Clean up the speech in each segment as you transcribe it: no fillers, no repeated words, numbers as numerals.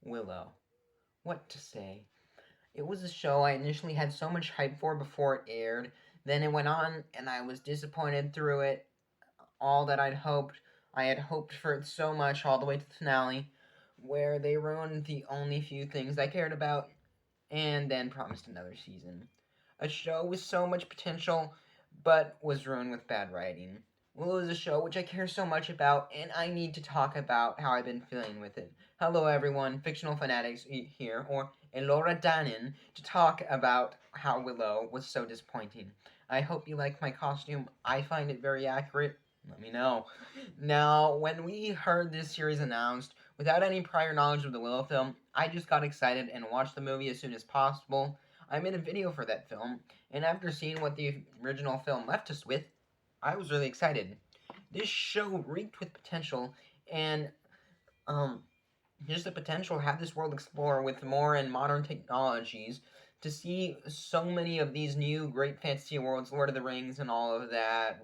Willow. What to say? It was a show I initially had so much hype for before it aired. Then it went on, and I was disappointed through it. All that I'd hoped. I had hoped for it so much all the way to the finale, where they ruined the only few things I cared about, and then promised another season. A show with so much potential, but was ruined with bad writing. Willow is a show which I care so much about, and I need to talk about how I've been feeling with it. Hello, everyone, fictional fanatics here, or Elora Danin, to talk about how Willow was so disappointing. I hope you like my costume. I find it very accurate. Let me know. Now, when we heard this series announced, without any prior knowledge of the Willow film, I just got excited and watched the movie as soon as possible. I made a video for that film, and after seeing what the original film left us with, I was really excited. This show reeked with potential, and um, just the potential to have this world explore with more and modern technologies. To see so many of these new great fantasy worlds, Lord of the Rings, and all of that,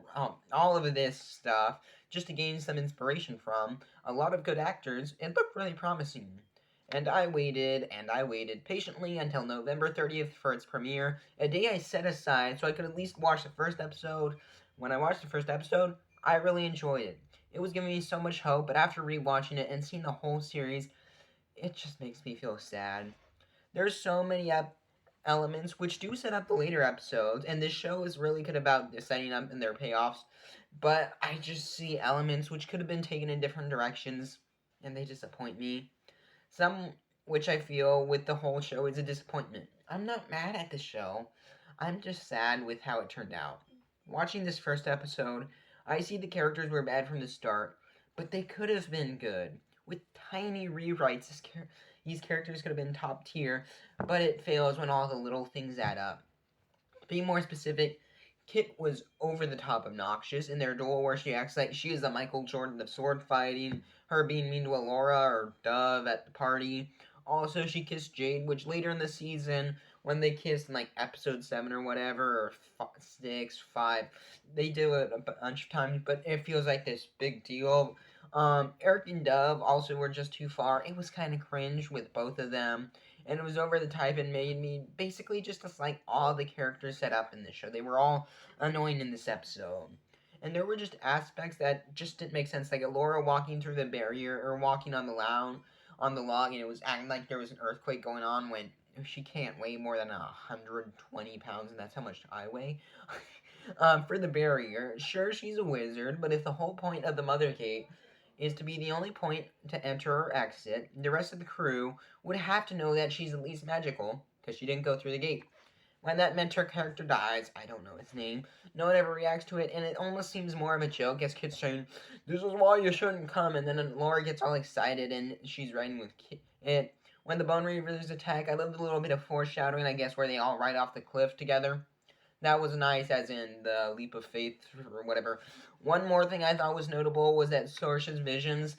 all of this stuff, just to gain some inspiration from a lot of good actors, it looked really promising. And I waited patiently until November 30th for its premiere, a day I set aside so I could at least watch the first episode. When I watched the first episode, I really enjoyed it. It was giving me so much hope, but after rewatching it and seeing the whole series, it just makes me feel sad. There's so many elements which do set up the later episodes, and this show is really good about the setting up and their payoffs, but I just see elements which could have been taken in different directions, and they disappoint me. Some which I feel with the whole show is a disappointment. I'm not mad at the show, I'm just sad with how it turned out. Watching this first episode, I see the characters were bad from the start, but they could have been good. With tiny rewrites, these characters could have been top tier, but it fails when all the little things add up. To be more specific, Kit was over the top obnoxious in their duel where she acts like she is the Michael Jordan of sword fighting, her being mean to Allura or Dove at the party. Also, she kissed Jade, which later in the season, when they kissed in like episode 7 or whatever, or 6, 5, they do it a bunch of times, but it feels like this big deal. Eric and Dove also were just too far. It was kind of cringe with both of them, and it was over the type and made me basically just dislike all the characters set up in this show. They were all annoying in this episode. And there were just aspects that just didn't make sense, like Laura walking through the barrier or walking on the log, and it was acting like there was an earthquake going on when she can't weigh more than 120 pounds, and that's how much I weigh. For the barrier, sure she's a wizard, but if the whole point of the Mother Gate is to be the only point to enter or exit, the rest of the crew would have to know that she's at least magical, because she didn't go through the gate. When that mentor character dies, I don't know his name, no one ever reacts to it, and it almost seems more of a joke as kids saying, "This is why you shouldn't come," and then Laura gets all excited and she's riding with it. When the Bone Reavers attack, I loved a little bit of foreshadowing, I guess, where they all ride off the cliff together. That was nice, as in the leap of faith or whatever. One more thing I thought was notable was that Sorsha's visions.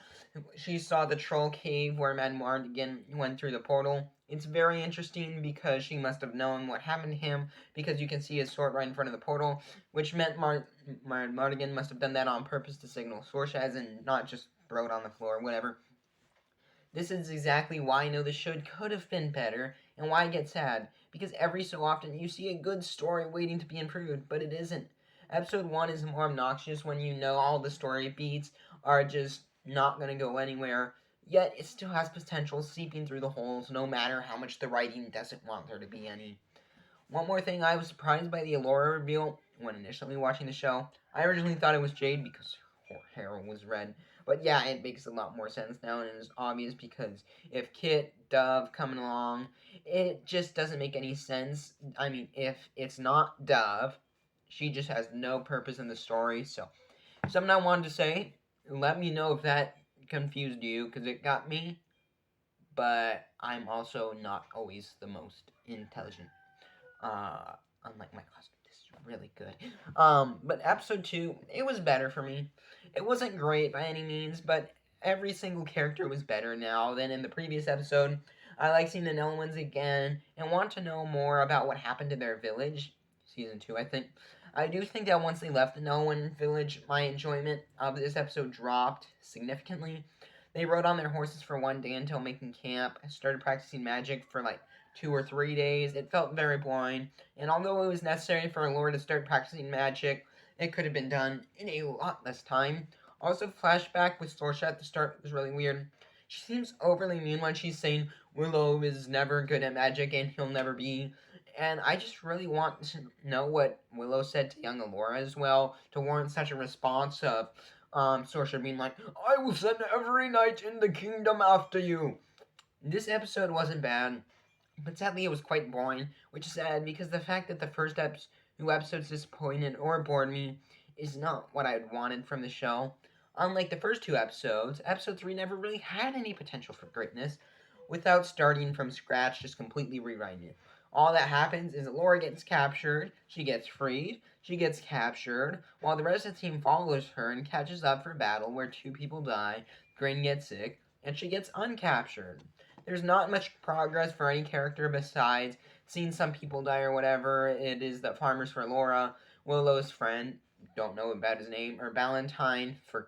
She saw the troll cave where Mad Mardigan went through the portal. It's very interesting because she must have known what happened to him because you can see his sword right in front of the portal, which meant Mardigan must have done that on purpose to signal Sorsha, as in not just throw it on the floor, whatever. This is exactly why I know the show could have been better, and why I get sad. Because every so often you see a good story waiting to be improved, but it isn't. Episode 1 is more obnoxious when you know all the story beats are just not going to go anywhere, yet it still has potential seeping through the holes no matter how much the writing doesn't want there to be any. One more thing, I was surprised by the Allure Reveal when initially watching the show. I originally thought it was Jade because her hair was red. But yeah, it makes a lot more sense now, and it's obvious because if Kit, Dove coming along, it just doesn't make any sense. I mean, if it's not Dove, she just has no purpose in the story. So, something I wanted to say, let me know if that confused you, because it got me, but I'm also not always the most intelligent. Uh, Unlike my costume, this is really good. But episode 2, it was better for me. It wasn't great by any means, but every single character was better now than in the previous episode. I like seeing the Nelwyn's again and want to know more about what happened to their village. Season 2, I think. I do think that once they left the Nelwyn village, my enjoyment of this episode dropped significantly. They rode on their horses for one day until making camp, started practicing magic for like 2 or 3 days. It felt very boring, and although it was necessary for Allure to start practicing magic, it could have been done in a lot less time. Also, flashback with Sorsha at the start was really weird. She seems overly mean when she's saying Willow is never good at magic and he'll never be. And I just really want to know what Willow said to young Allura as well to warrant such a response of Sorsha being like, I will send every knight in the kingdom after you. This episode wasn't bad, but sadly it was quite boring, which is sad because the fact that the first two episodes disappointed or bored me is not what I'd wanted from the show. Unlike the first two episodes, episode 3 never really had any potential for greatness without starting from scratch, just completely rewriting it. All that happens is Laura gets captured, she gets freed, she gets captured, while the rest of the team follows her and catches up for battle where two people die, Grain gets sick, and she gets uncaptured. There's not much progress for any character besides seeing some people die or whatever it is that farmers for Laura, Willow's friend, don't know about his name, or Valentine for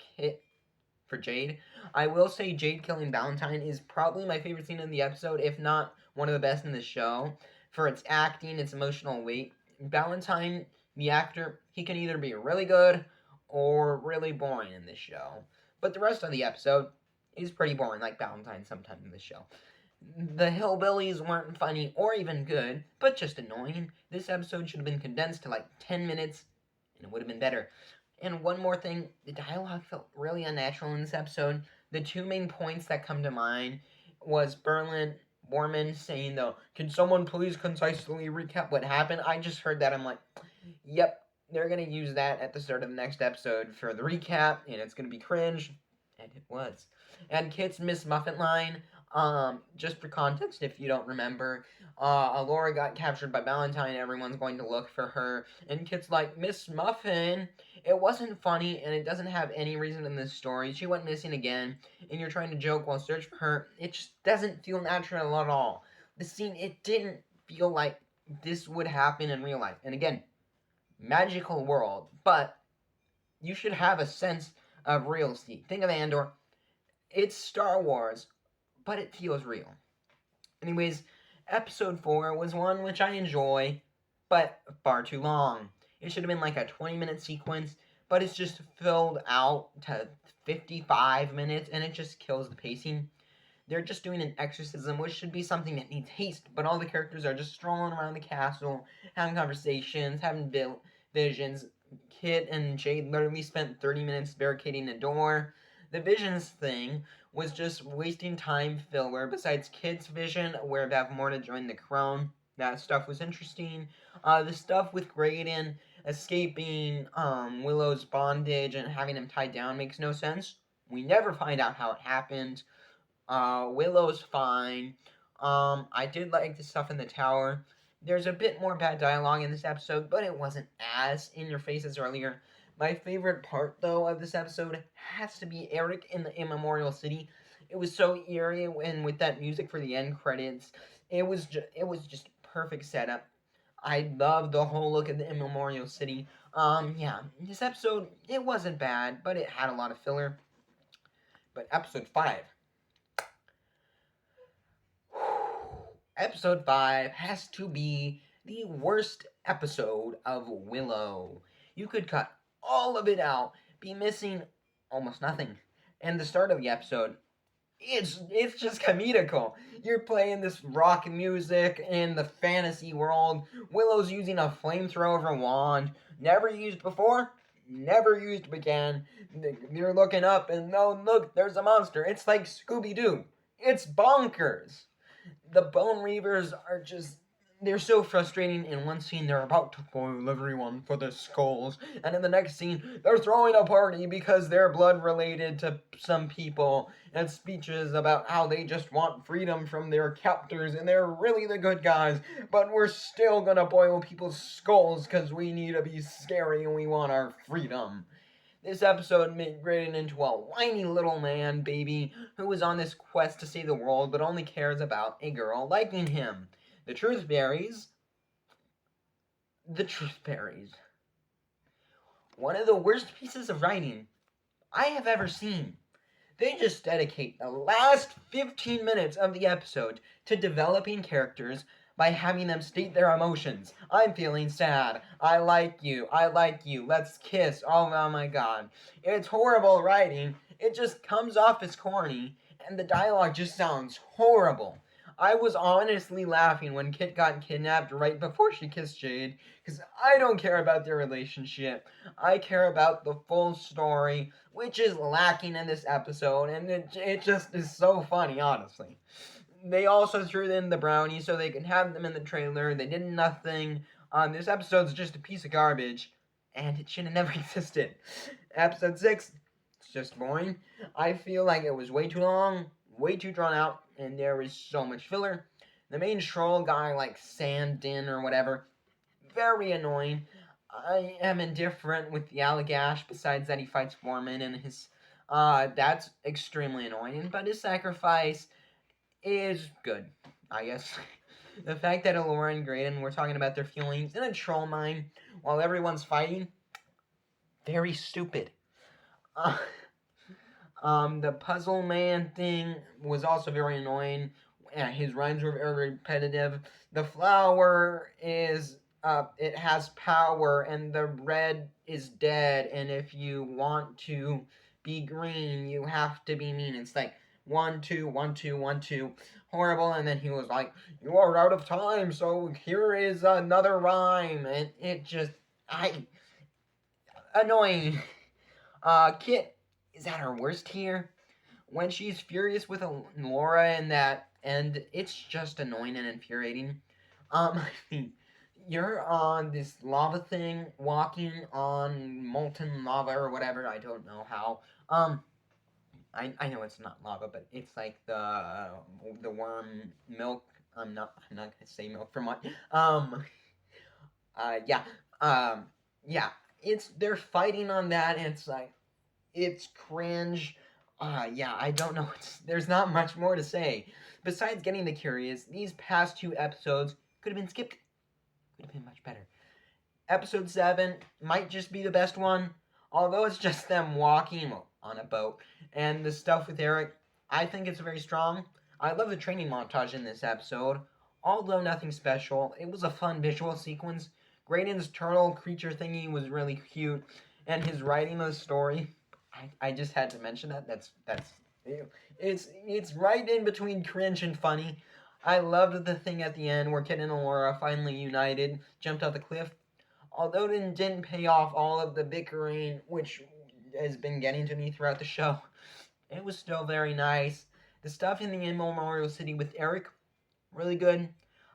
Jade. I will say Jade killing Valentine is probably my favorite scene in the episode, if not one of the best in the show. For its acting, its emotional weight. Valentine, the actor, he can either be really good or really boring in this show. But the rest of the episode is pretty boring, like Valentine sometimes in this show. The hillbillies weren't funny or even good, but just annoying. This episode should have been condensed to like 10 minutes, and it would have been better. And one more thing, the dialogue felt really unnatural in this episode. The two main points that come to mind was Borman saying, though, can someone please concisely recap what happened? I just heard that. I'm like, yep, they're going to use that at the start of the next episode for the recap, and it's going to be cringe. And it was. And Kit's Miss Muffin line, just for context, if you don't remember, Alora got captured by Valentine. Everyone's going to look for her, and Kit's like, Miss Muffin. It wasn't funny, and it doesn't have any reason in this story. She went missing again, and you're trying to joke while search for her. It just doesn't feel natural at all. The scene, it didn't feel like this would happen in real life. And again, magical world, but you should have a sense of reality. Think of Andor. It's Star Wars, but it feels real. Anyways, episode 4 was one which I enjoy, but far too long. It should have been like a 20-minute sequence, but it's just filled out to 55 minutes, and it just kills the pacing. They're just doing an exorcism, which should be something that needs haste, but all the characters are just strolling around the castle, having conversations, having visions. Kit and Jade literally spent 30 minutes barricading a door. The visions thing was just wasting time filler. Besides Kit's vision, where they have more to join the crown, that stuff was interesting. The stuff with Graydon escaping Willow's bondage and having him tied down makes no sense. We never find out how it happened. Willow's fine. I did like the stuff in the tower. There's a bit more bad dialogue in this episode, but it wasn't as in your face as earlier. My favorite part, though, of this episode has to be Eric in the Immemorial City. It was so eerie, and with that music for the end credits, it was just perfect setup. I love the whole look of the Immemorial City. Yeah, this episode, it wasn't bad, but it had a lot of filler. But episode 5. Episode 5 has to be the worst episode of Willow. You could cut all of it out, be missing almost nothing. And the start of the episode, it's just comical. You're playing this rock music in the fantasy world. Willow's using a flamethrower wand, never used before, never used again. You're looking up and oh look, there's a monster. It's like Scooby-Doo. It's bonkers. The Bone Reavers are just, they're so frustrating. In one scene, they're about to boil everyone for their skulls, and in the next scene, they're throwing a party because they're blood related to some people, and speeches about how they just want freedom from their captors, and they're really the good guys, but we're still gonna boil people's skulls because we need to be scary and we want our freedom. This episode made Graydon into a whiny little man baby who is on this quest to save the world but only cares about a girl liking him. The truth berries. The truth berries. One of the worst pieces of writing I have ever seen. They just dedicate the last 15 minutes of the episode to developing characters by having them state their emotions. I'm feeling sad. I like you. I like you. Let's kiss. Oh my god. It's horrible writing. It just comes off as corny, and the dialogue just sounds horrible. I was honestly laughing when Kit got kidnapped right before she kissed Jade, because I don't care about their relationship. I care about the full story, which is lacking in this episode, and it just is so funny, honestly. They also threw in the brownies so they could have them in the trailer. They did nothing. This episode's just a piece of garbage, and it should have never existed. Episode 6, it's just boring. I feel like it was way too long, way too drawn out, and there was so much filler. The main troll guy, like Sandin or whatever, very annoying. I am indifferent with the Allagash, besides that he fights Foreman and his. That's extremely annoying, but his sacrifice is good, I guess. The fact that Allure and Graydon were talking about their feelings in a troll mine while everyone's fighting, very stupid. Uh, the puzzle man thing was also very annoying. Yeah, his rhymes were very repetitive. The flower is it has power, and the red is dead. And if you want to be green, you have to be mean. It's like 1, 2, 1, 2, 1, 2, horrible. And then he was like, "You are out of time, so here is another rhyme." And it just, I annoying. Kit is at her worst here when she's furious with Laura and that, and it's just annoying and infuriating. I mean, you're on this lava thing, walking on molten lava or whatever. I don't know how. I know it's not lava, but it's like the worm milk. I'm not gonna say milk from what. Yeah. Um, yeah. They're fighting on that, and it's like it's cringe. Yeah, I don't know. There's not much more to say. Besides getting the curious, these past 2 episodes could have been skipped. Could have been much better. Episode 7 might just be the best one, although it's just them walking on a boat. And the stuff with Eric, I think it's very strong. I love the training montage in this episode, although nothing special. It was a fun visual sequence. Graydon's turtle creature thingy was really cute, and his writing of the story, I just had to mention that. That's it's right in between cringe and funny. I loved the thing at the end where Kit and Allura finally united, jumped off the cliff. Although it didn't pay off all of the bickering, which has been getting to me throughout the show, it was still very nice. The stuff in the Immemorial City with Eric, really good.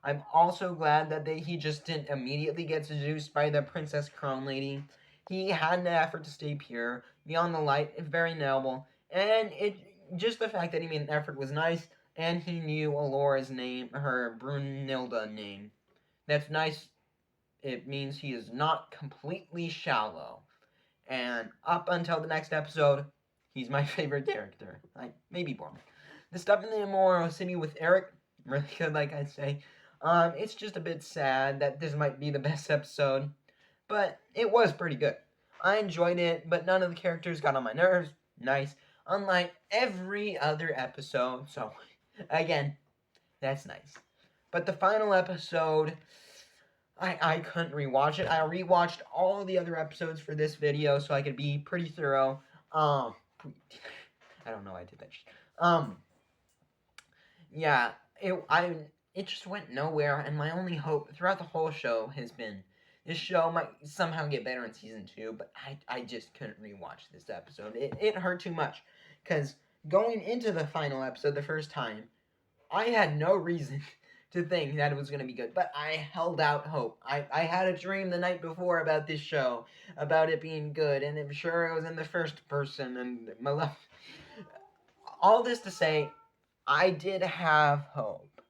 I'm also glad that he just didn't immediately get seduced by the Princess Crone lady. He had an effort to stay pure, beyond the light, very noble, and it just the fact that he made an effort was nice, and he knew Alora's name, her Brunilda name. That's nice. It means he is not completely shallow. And up until the next episode, he's my favorite character. Like, maybe Borman. The stuff in the Immortal City with Eric, really good, like I say. It's just a bit sad that this might be the best episode, but it was pretty good. I enjoyed it, but none of the characters got on my nerves. Nice. Unlike every other episode, so again, that's nice. But the final episode, I couldn't rewatch it. I rewatched all the other episodes for this video so I could be pretty thorough. I don't know why I did that. Yeah, it just went nowhere, and my only hope throughout the whole show has been this show might somehow get better in season 2, but I just couldn't rewatch this episode. It hurt too much, because going into the final episode the first time, I had no reason to think that it was going to be good, but I held out hope. I had a dream the night before about this show, about it being good, and I'm sure it was in the first person, and all this to say, I did have hope.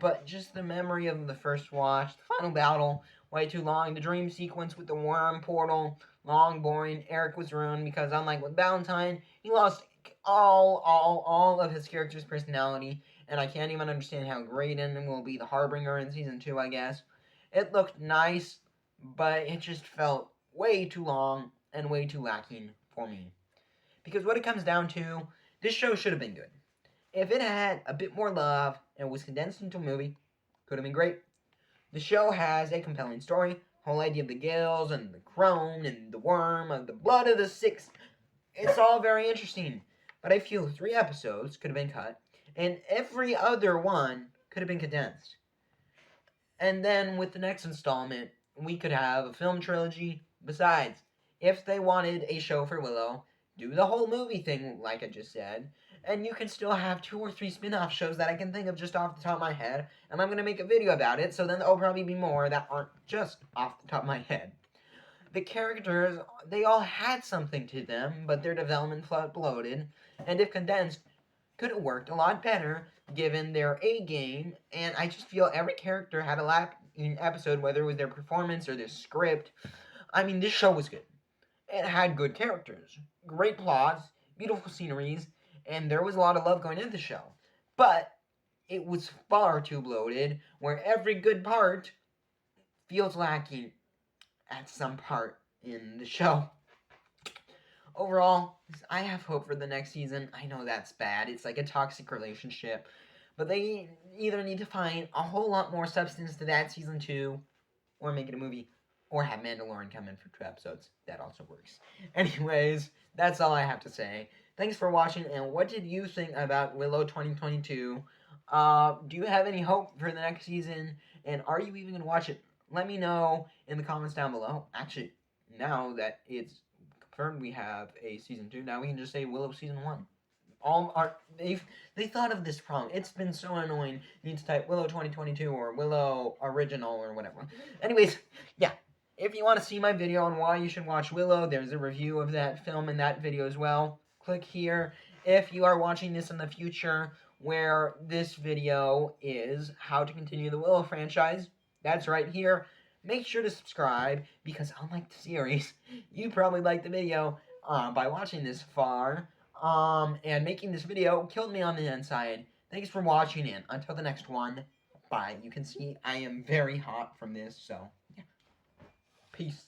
But just the memory of the first watch, the final battle, way too long, the dream sequence with the worm portal, long, boring. Eric was ruined because unlike with Valentine, he lost all of his character's personality, and I can't even understand how Graydon will be the Harbinger in season 2, I guess. It looked nice, but it just felt way too long and way too lacking for me. Because what it comes down to, this show should have been good. If it had a bit more love and was condensed into a movie, could have been great. The show has a compelling story. Whole idea of the gills and the crone and the worm and the blood of the six. It's all very interesting. But I feel 3 episodes could have been cut, and every other one could have been condensed. And then with the next installment, we could have a film trilogy. Besides, if they wanted a show for Willow, do the whole movie thing, like I just said, and you can still have 2 or 3 spin-off shows that I can think of just off the top of my head, and I'm going to make a video about it, so then there'll probably be more that aren't just off the top of my head. The characters, they all had something to them, but their development felt bloated, and if condensed, could have worked a lot better given their A game, and I just feel every character had a lacking episode, whether it was their performance or their script. I mean, this show was good. It had good characters, great plots, beautiful sceneries, and there was a lot of love going into the show. But it was far too bloated, where every good part feels lacking at some part in the show. Overall, I have hope for the next season. I know that's bad. It's like a toxic relationship. But they either need to find a whole lot more substance to that season 2, or make it a movie, or have Mandalorian come in for 2 episodes. That also works. Anyways, that's all I have to say. Thanks for watching, and what did you think about Willow 2022? Do you have any hope for the next season, and are you even going to watch it? Let me know in the comments down below. Actually, now that it's confirmed we have a season 2, now we can just say Willow season 1. They thought of this problem. It's been so annoying. You need to type Willow 2022 or Willow original or whatever. Anyways, yeah. If you want to see my video on why you should watch Willow, there's a review of that film in that video as well. Click here. If you are watching this in the future, where this video is how to continue the Willow franchise, that's right here. Make sure to subscribe, because unlike the series, you probably liked the video by watching this far. And making this video killed me on the inside. Thanks for watching, and until the next one, bye. You can see I am very hot from this, so yeah. Peace.